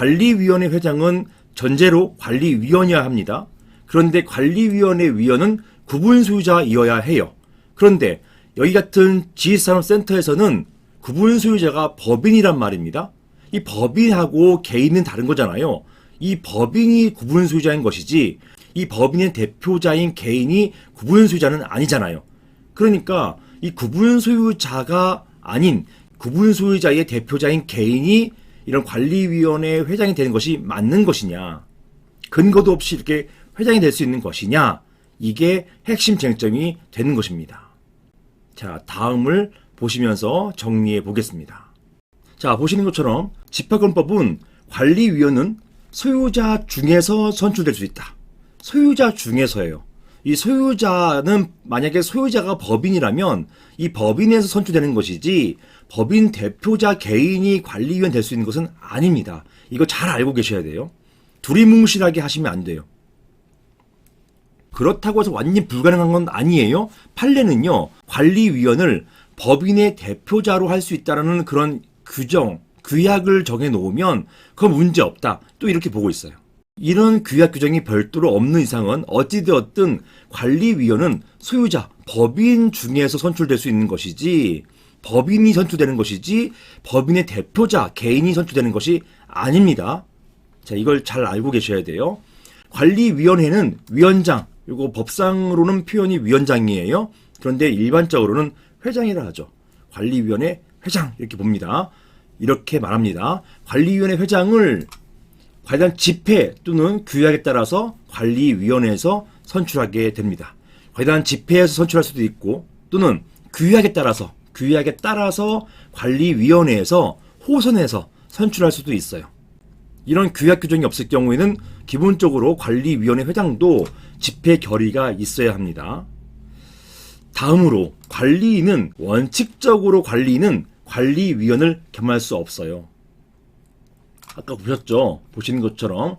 관리위원회 회장은 전제로 관리위원이어야 합니다. 그런데 관리위원회 위원은 구분소유자이어야 해요. 그런데 여기 같은 지식산업센터에서는 구분소유자가 법인이란 말입니다. 이 법인하고 개인은 다른 거잖아요. 이 법인이 구분소유자인 것이지 이 법인의 대표자인 개인이 구분소유자는 아니잖아요. 그러니까 이 구분소유자가 아닌 구분소유자의 대표자인 개인이 이런 관리위원회 회장이 되는 것이 맞는 것이냐, 근거도 없이 이렇게 회장이 될 수 있는 것이냐, 이게 핵심 쟁점이 되는 것입니다. 자, 다음을 보시면서 정리해 보겠습니다. 자, 보시는 것처럼 집합권법은 관리위원은 소유자 중에서 선출될 수 있다. 소유자 중에서예요. 이 소유자는 만약에 소유자가 법인이라면 이 법인에서 선출되는 것이지 법인 대표자 개인이 관리위원 될 수 있는 것은 아닙니다. 이거 잘 알고 계셔야 돼요. 두리뭉실하게 하시면 안 돼요. 그렇다고 해서 완전히 불가능한 건 아니에요. 판례는요, 관리위원을 법인의 대표자로 할 수 있다는 그런 규정, 규약을 정해놓으면 그건 문제없다. 또 이렇게 보고 있어요. 이런 규약 규정이 별도로 없는 이상은 어찌되었든 관리위원은 소유자, 법인 중에서 선출될 수 있는 것이지 법인이 선출되는 것이지 법인의 대표자, 개인이 선출되는 것이 아닙니다. 자, 이걸 잘 알고 계셔야 돼요. 관리위원회는 위원장, 이거 법상으로는 표현이 위원장이에요. 그런데 일반적으로는 회장이라 하죠. 관리위원회 회장 이렇게 봅니다. 이렇게 말합니다. 관리위원회 회장을 관련 집회 또는 규약에 따라서 관리위원회에서 선출하게 됩니다. 관련 집회에서 선출할 수도 있고 또는 규약에 따라서 관리위원회에서 호선해서 선출할 수도 있어요. 이런 규약 규정이 없을 경우에는 기본적으로 관리위원회 회장도 집회 결의가 있어야 합니다. 다음으로 관리인은 원칙적으로 관리인은 관리위원을 겸할 수 없어요. 아까 보셨죠? 보시는 것처럼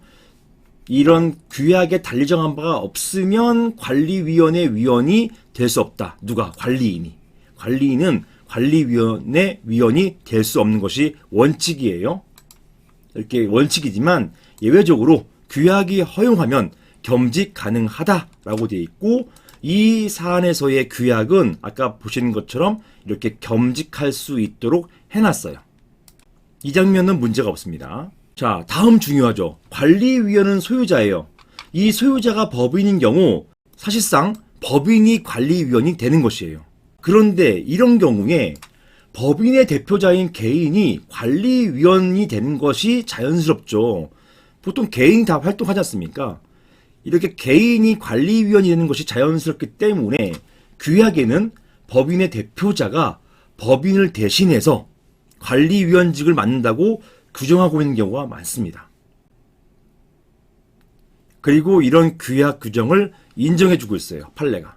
이런 규약에 달리 정한 바가 없으면 관리위원회 위원이 될 수 없다. 누가? 관리인이. 관리인은 관리위원회 위원이 될 수 없는 것이 원칙이에요. 이렇게 원칙이지만 예외적으로 규약이 허용하면 겸직 가능하다라고 되어 있고 이 사안에서의 규약은 아까 보시는 것처럼 이렇게 겸직할 수 있도록 해놨어요. 이 장면은 문제가 없습니다. 자, 다음 중요하죠. 관리위원은 소유자예요. 이 소유자가 법인인 경우 사실상 법인이 관리위원이 되는 것이에요. 그런데 이런 경우에 법인의 대표자인 개인이 관리위원이 되는 것이 자연스럽죠. 보통 개인이 다 활동하지 않습니까? 이렇게 개인이 관리위원이 되는 것이 자연스럽기 때문에 규약에는 법인의 대표자가 법인을 대신해서 관리위원직을 맡는다고 규정하고 있는 경우가 많습니다. 그리고 이런 규약 규정을 인정해주고 있어요. 판례가.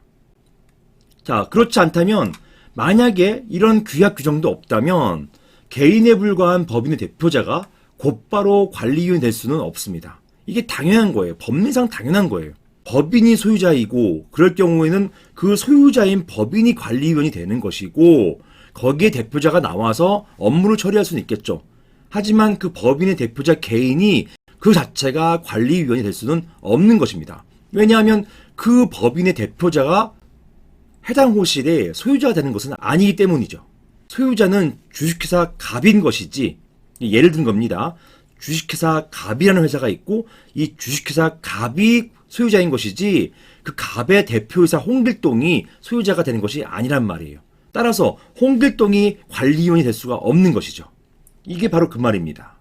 자, 그렇지 않다면 만약에 이런 규약 규정도 없다면 개인에 불과한 법인의 대표자가 곧바로 관리위원이 될 수는 없습니다. 이게 당연한 거예요. 법리상 당연한 거예요. 법인이 소유자이고 그럴 경우에는 그 소유자인 법인이 관리위원이 되는 것이고 거기에 대표자가 나와서 업무를 처리할 수는 있겠죠. 하지만 그 법인의 대표자 개인이 그 자체가 관리위원이 될 수는 없는 것입니다. 왜냐하면 그 법인의 대표자가 해당 호실의 소유자가 되는 것은 아니기 때문이죠. 소유자는 주식회사 갑인 것이지, 예를 든 겁니다. 주식회사 갑이라는 회사가 있고 이 주식회사 갑이 소유자인 것이지 그 갑의 대표이사 홍길동이 소유자가 되는 것이 아니란 말이에요. 따라서 홍길동이 관리위원이 될 수가 없는 것이죠. 이게 바로 그 말입니다.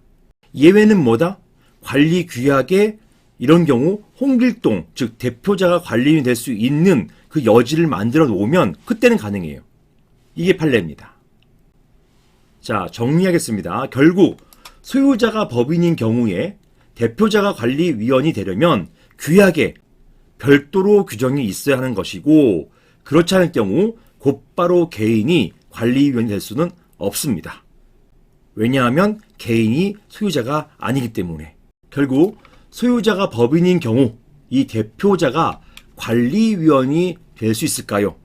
예외는 뭐다? 관리 규약에 이런 경우 홍길동, 즉 대표자가 관리인이 될 수 있는 그 여지를 만들어 놓으면 그때는 가능해요. 이게 판례입니다. 자, 정리하겠습니다. 결국 소유자가 법인인 경우에 대표자가 관리위원이 되려면 규약에 별도로 규정이 있어야 하는 것이고 그렇지 않을 경우 곧바로 개인이 관리위원이 될 수는 없습니다. 왜냐하면 개인이 소유자가 아니기 때문에. 결국 소유자가 법인인 경우 이 대표자가 관리위원이 될 수 있을까요?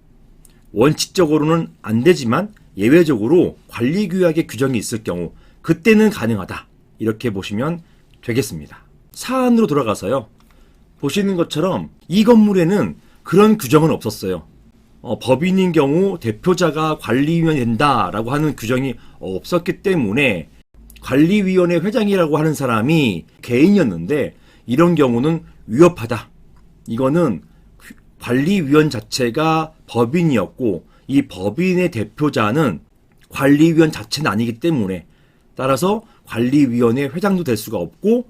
원칙적으로는 안 되지만 예외적으로 관리규약의 규정이 있을 경우 그때는 가능하다. 이렇게 보시면 되겠습니다. 사안으로 돌아가서요. 보시는 것처럼 이 건물에는 그런 규정은 없었어요. 법인인 경우 대표자가 관리위원이 된다라고 하는 규정이 없었기 때문에 관리위원회 회장이라고 하는 사람이 개인이었는데 이런 경우는 위협하다. 이거는 관리위원 자체가 법인이었고 이 법인의 대표자는 관리위원 자체는 아니기 때문에 따라서 관리위원회 회장도 될 수가 없고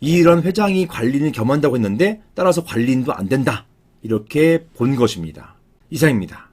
이런 회장이 관리인을 겸한다고 했는데 따라서 관리인도 안 된다. 이렇게 본 것입니다. 이상입니다.